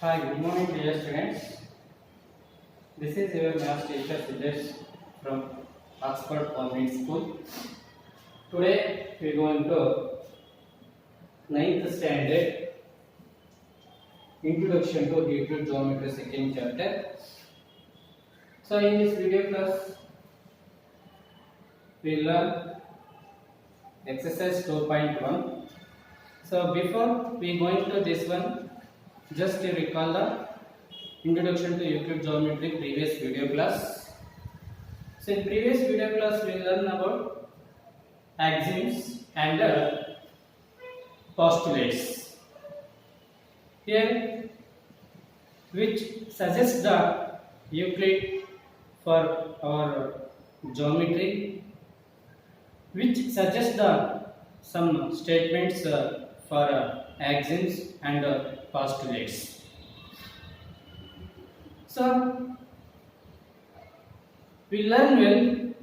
Hi, good morning dear students. This is your math teacher Siddesh from Oxford Convent School. Today we are going to ninth standard Introduction to Euclid Geometry second chapter. So in this video class we learn exercise 2.1. So before we go into this one, just to recall the Introduction to Euclid Geometry previous video class. So in previous video class we learn about axioms and postulates. Here which suggest the Euclid for our geometry, which suggest the some statements for axioms and postulates. So we learn well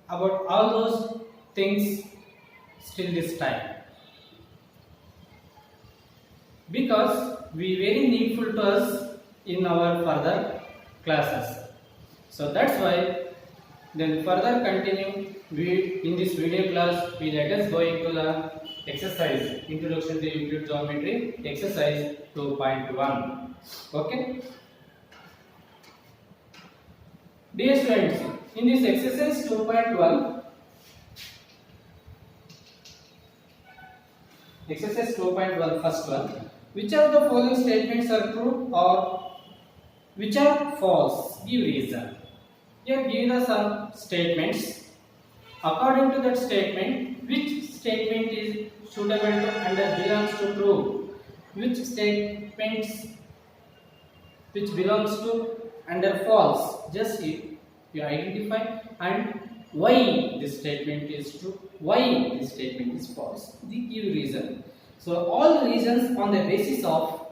about all those things still this time, because we very needful to us in our further classes. So that's why then further continue we in this video class we let us go into the exercise Introduction to Euclid Geometry exercise 2.1. Okay. Dear students, in this exercise 2.1, exercise 2.1 first one, which of the following statements are true or which are false? Give reason. Here give us some statements. According to that statement, which statement is suitable to and belongs to true? Which statements which belongs to under false? Just you identify and why this statement is true, why this statement is false. They give reason. So all the reasons on the basis of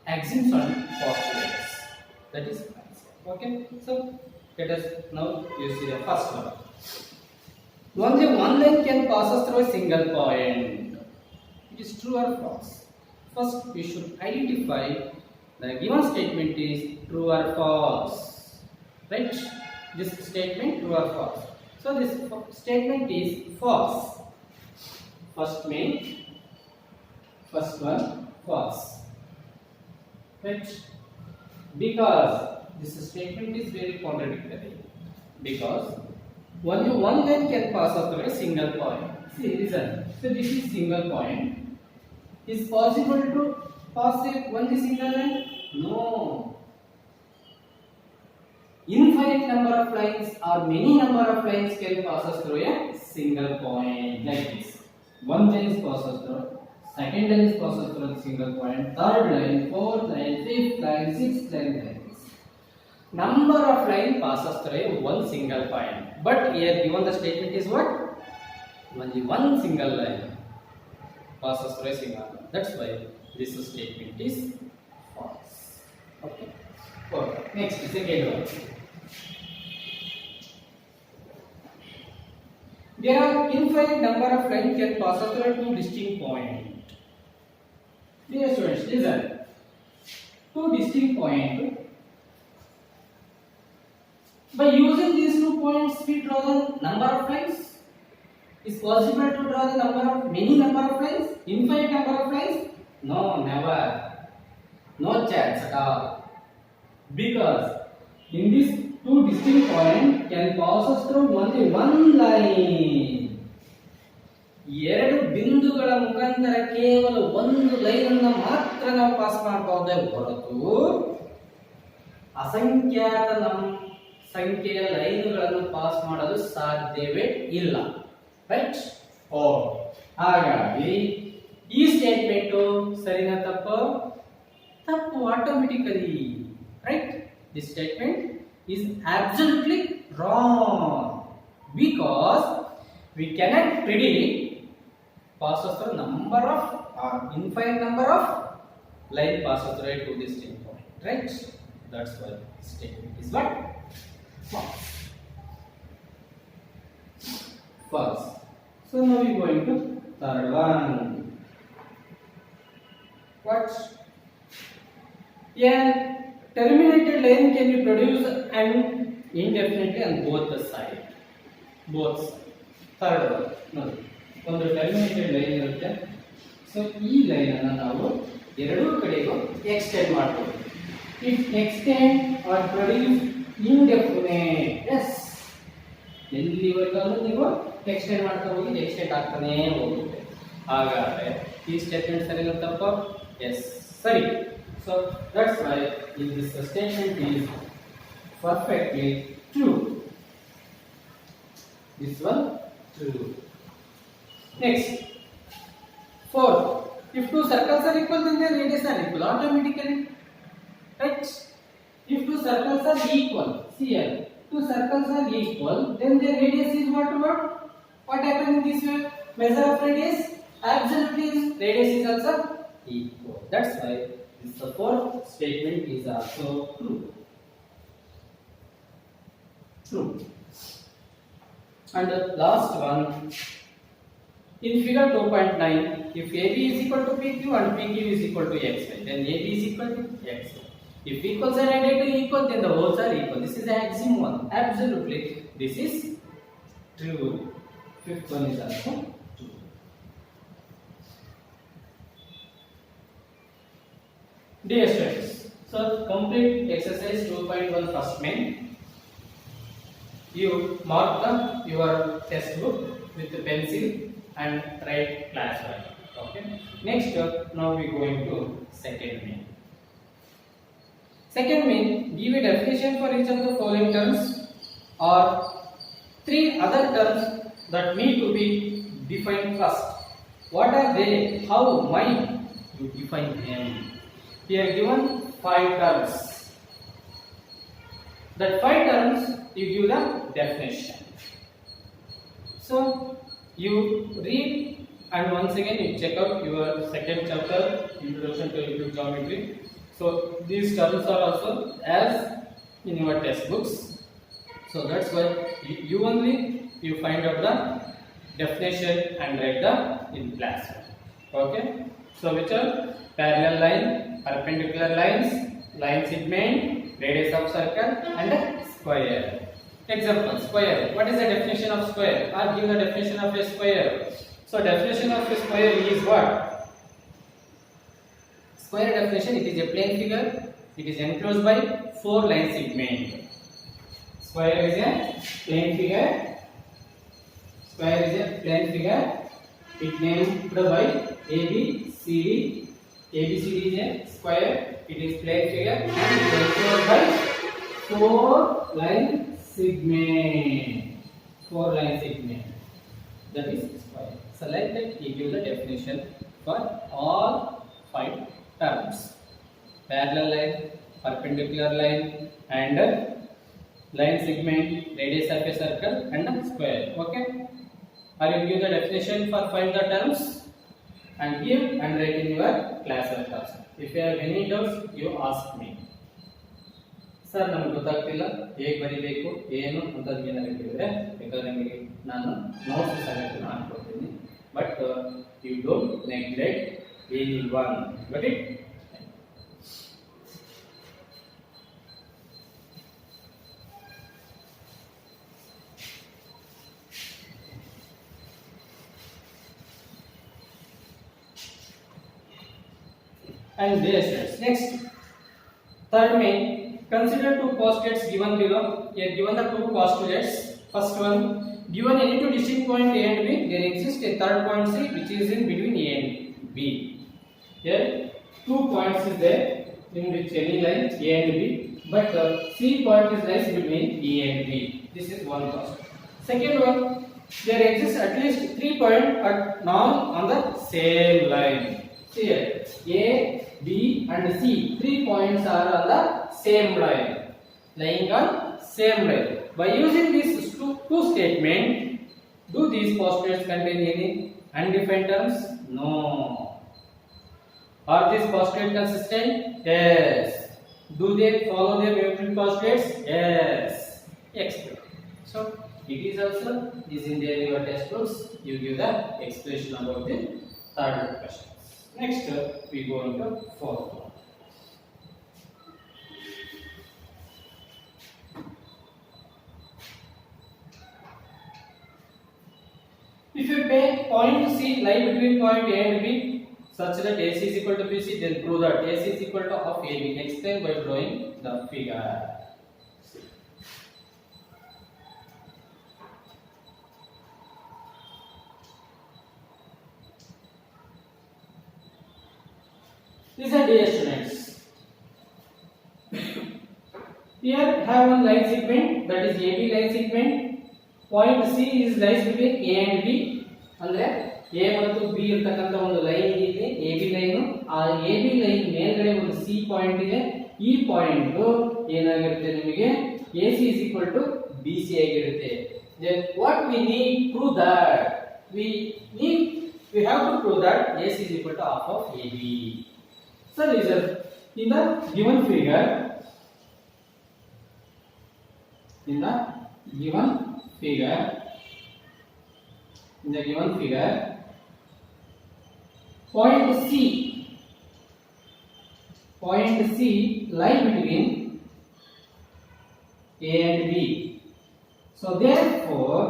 axioms and postulates. That is okay. So let us now you see the first one. Only one line can pass us through a single point. It is true or false? First we should identify the given statement is true or false. Right? This statement true or false. So this statement is false. First one false. Right? Because this statement is very contradictory. Because only one line can pass through a single point. See, listen. So this is single point. Is possible to pass only single line? No. Infinite number of lines or many number of lines can pass us through a single point like this. One line is passes through, second line is passes through a single point, third line, fourth line, fifth line, sixth line like this. Number of line passes through one single point. But here given the statement is what? Only one single line passes through a single line. That's why this statement is false. Okay. Okay. Next, second one. There are infinite number of lines can pass through two distinct points. Dear students, listen. Two distinct points. By using these 2 points, we draw the number of lines. Is possible to draw the number of many number of lines? Infinite number of lines? No, never. No chance at all. Because in this two distinct points can pass us through only one line. ಎರಡು ಬಿಂದುಗಳ ಮುಖಾಂತರ ಕೇವಲ ಒಂದು line ಅನ್ನು ಮಾತ್ರ ನಾವು pass ಮಾಡಬಹುದೇ ಹೊರತು ಅಸಂಖ್ಯಾತ ಸಂಖ್ಯೆಯ ಲೈನ್ಗಳನ್ನು ಪಾಸ್ ಮಾಡಲು ಸಾಧ್ಯವೇ ಇಲ್ಲ. ರೈಟ್? ಹಾಗಾಗಿ ಈ ಸ್ಟೇಟ್ಮೆಂಟ್ ಸರಿನಾ ತಪ್ಪು? ತಪ್ಪು automatically. Right? This statement is absolutely wrong because we cannot predict passes through number of or infinite number of line passes through to this point. Right? That's why this statement is what? False. False. So now we go into third one. What? A terminated line can be produced and indefinitely on both the side. Both side. Third one. ನೋಡಿ ಒಂದು terminated line ಇರುತ್ತೆ. So ಈ line ಅನ್ನು ನಾವು ಎರಡೂ ಕಡೆಗೂ extend ಮಾಡ್ತೀವಿ. It extend or produce indefinite. Yes, ಎಲ್ಲಿವರೆಗೂ ನೀವು ಎಕ್ಸ್ಟೆಂಡ್ ಮಾಡ್ತಾ ಹೋಗಿ ಎಕ್ಸ್ಟೆಂಡ್ ಆಗ್ತಾನೇ ಹೋಗುತ್ತೆ. ಹಾಗಾದ್ರೆ ಈ ಸ್ಟೇಟ್ಮೆಂಟ್ ಸರಿನಾ ತಪ್ಪ? ಎಸ್, ಸರಿ. So that's why this statement is perfectly true. This one true. Next, fourth, if two circles are equal, then their radius are equal automatically. Right? If two circles are equal, see here, two circles are equal, then their radius is what? What happens in this measure of radius? Absolutely, radius is also equal. That's why this the fourth statement is also true. True. And the last one, in figure 2.9, if AB is equal to PQ and PQ is equal to XY, then AB is equal to XY. If equals are added to equal, then the wholes are equal. This is the axiom one. Absolutely, this is true. Fifth one is also true. Dear students, so complete exercise 2.1 first main. You mark your textbook with the pencil and write class one. Okay. Next, now we go into second main. Second main, give a definition for each of the following terms or three other terms that need to be defined first. What are they? How might you define them? Here given 5 terms. That 5 terms you give the definition. So you read and once again you check out your second chapter, Introduction to Euclid Geometry. So these terms are also as in your textbooks. So that's why you only you find out the definition and write the in class. Okay. So which are parallel line, perpendicular lines, line segment, radius of circle and square. Example, square. What is the definition of square? Or give the definition of a square. So definition of a square is what? Square definition, it is a plane figure. It is enclosed by 4 line segment. Square is a plane figure. Square is a plane figure. It named by ABCD. ABCD is a square. It is plane figure and it is enclosed by 4 line segment. 4 line segment. That is square. So like that, we give the definition for all 5 terms: parallel line, perpendicular line, and line segment, radius of a circle, and square. Okay. I will give the definition for 5 the terms and give and write in your class class. If you have any doubts, you ask me. Sir, ನಮಗೆ ಗೊತ್ತಾಗ್ತಿಲ್ಲ ಹೇಗೆ ಬರೀಬೇಕು ಏನು ಅಂತ ಏನಾದ್ರು ಕೇಳಿದ್ರೆ ಬೇಕಾದ್ರೆ ನಿಮಗೆ ನಾನು ನೋಟ್ಸ್ ಸಮೇತ ಹಾಕ್ಕೊಡ್ತೀನಿ. But you don't neglect any one. Got it? And there next, third main, consider 2 postulates given below. Here given the 2 postulates. First one, given any 2 distinct points A and B, there exists a third point C which is in between A and B. Here 2 points is there in which any line A and B, but C point is lies between A and B. This is one postulate. Second one, there exists at least 3 points at non on the same line. See here, A, B and C, 3 points are on the same line, lying on same line. By using these two statements, do these postulates contain any undefined terms? No. Are these postulates consistent? Yes. Do they follow their Euclid postulates? Yes. Explain. So it is also is in there your textbooks. You give the explanation about the third question. Next, we go into fourth one. If you pay point C lie between point A and B such that AC is equal to BC, then prove that AC is equal to half AB. Explain by drawing the figure. Listen dear students. Here have one line segment, that is AB line segment. Point C is lies between A and B. ಅಂದ್ರೆ A ಮತ್ತು B ಇರತಕ್ಕಂತ ಒಂದು line ಇದೆ AB line. ಆ AB line ಮೇಲ್ಗಡೆ ಒಂದು C point ಇದೆ. ಈ ಪಾಯಿಂಟ್ ಏನಾಗಿರುತ್ತೆ ನಿಮಗೆ AC is equal to BC ಆಗಿರುತ್ತೆ. Then what we need prove that we have to prove that AC is equal to half of AB. So listen, in the given figure in the given figure point C lie between A and B. So therefore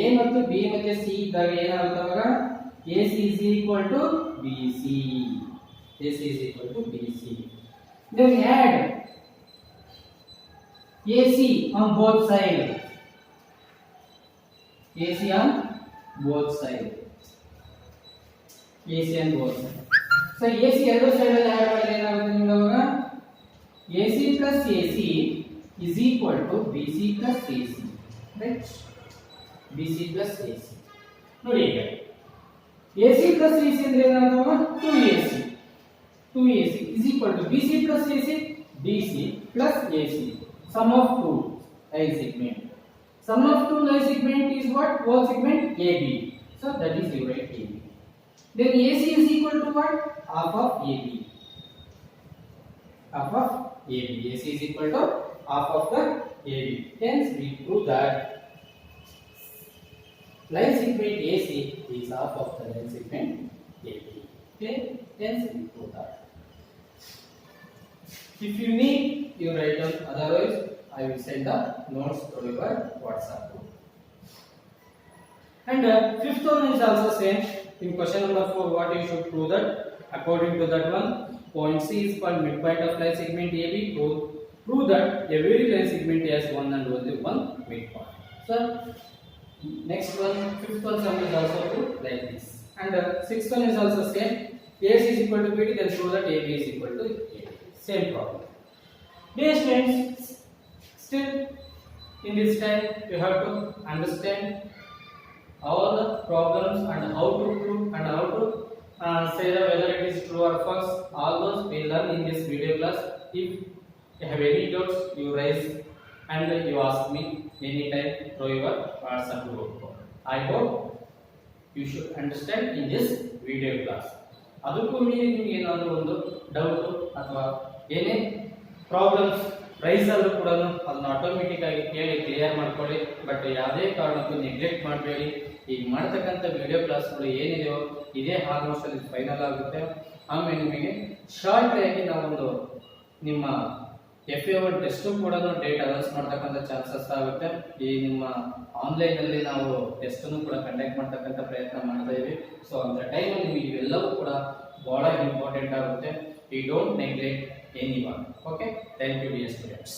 A ಮತ್ತು B ಮತ್ತೆ C ಇದ್ದಾಗ ಏನಾಗುತ್ತೆ ಅವಾಗ AC is equal to BC. AC is equal to BC. Then add AC on both sides. AC on both sides. AC on both sides. So AC ಎರಡು side ಅಲ್ಲಿ add ಮಾಡಿದ್ರೆ ಏನಾಗುತ್ತೆ ನಿಮಗೆ ಅವಾಗ AC plus AC is equal to BC plus AC. Right? BC plus AC. ನೋಡಿ ಈಗ AC plus AC ಅಂದ್ರೆ ಏನಾಗುತ್ತೆ 2AC is equal to BC plus AC, BC plus AC. Sum of two line segment. Sum of two line segment is what? Whole segment AB. So that is you write AB. Then AC is equal to what? Half of AB. Half of AB. AC is equal to half of the AB. Hence we prove that line segment AC is half of the line segment AB. Okay? Hence we prove that. If you need, you write down. Otherwise, I will send the notes to your WhatsApp group. And fifth one is also same. In question number 4, what you should prove that? According to that one, point C is called midpoint of line segment AB. Prove that every line segment has one and only one midpoint. So next one, fifth one sum is also proved like this. And sixth one is also same. AC is equal to BD, then prove that AB is equal to AB. Same problem. Dear students, still in this time you have to understand all the problems and how to prove and how to say that whether it is true or false. All those we learn in this video class. If you have any doubts, you raise and you ask me anytime through your WhatsApp group. I hope you should understand in this video class. ಅದಕ್ಕೂ ಮೀರಿ ನಿಮಗೆ ಏನಾದರೂ ಒಂದು doubt ಅಥವಾ ಏನೇ problems rice ಆದರೂ ಕೂಡ ಅದನ್ನ ಆಟೋಮೆಟಿಕ್ ಆಗಿ ಕೇಳಿ ಕ್ಲಿಯರ್ ಮಾಡ್ಕೊಳ್ಳಿ. ಬಟ್ ಯಾವುದೇ ಕಾರಣಕ್ಕೂ ನೆಗ್ಲೆಕ್ಟ್ ಮಾಡಬೇಡಿ. ಈಗ ಮಾಡ್ತಕ್ಕಂಥ ವಿಡಿಯೋ ಕ್ಲಾಸ್ಗಳು ಏನಿದೆಯೋ ಇದೇ ಆಲ್ಮೋಸ್ಟ್ ಅಲ್ಲಿ ಫೈನಲ್ ಆಗುತ್ತೆ. ಆಮೇಲೆ ನಿಮಗೆ ಶಾರ್ಟ್ ಆಗಿ ನಾವೊಂದು ನಿಮ್ಮ FA1 ಟೆಸ್ಟು ಕೂಡ ಡೇಟ್ ಅನೌನ್ಸ್ ಮಾಡ್ತಕ್ಕಂಥ ಚಾನ್ಸಸ್ ಆಗುತ್ತೆ. ಈ ನಿಮ್ಮ ಆನ್ಲೈನಲ್ಲಿ ನಾವು ಟೆಸ್ಟನ್ನು ಕೂಡ ಕಂಡಕ್ಟ್ ಮಾಡ್ತಕ್ಕಂಥ ಪ್ರಯತ್ನ ಮಾಡ್ತಾ ಇದ್ದೀವಿ. ಸೊ ಅಂತ ಟೈಮಲ್ಲಿ ನಿಮಗೆ ಇವೆಲ್ಲವೂ ಕೂಡ ಬಹಳ ಇಂಪಾರ್ಟೆಂಟ್ ಆಗುತ್ತೆ. You don't neglect any one. Okay, thank you dear students.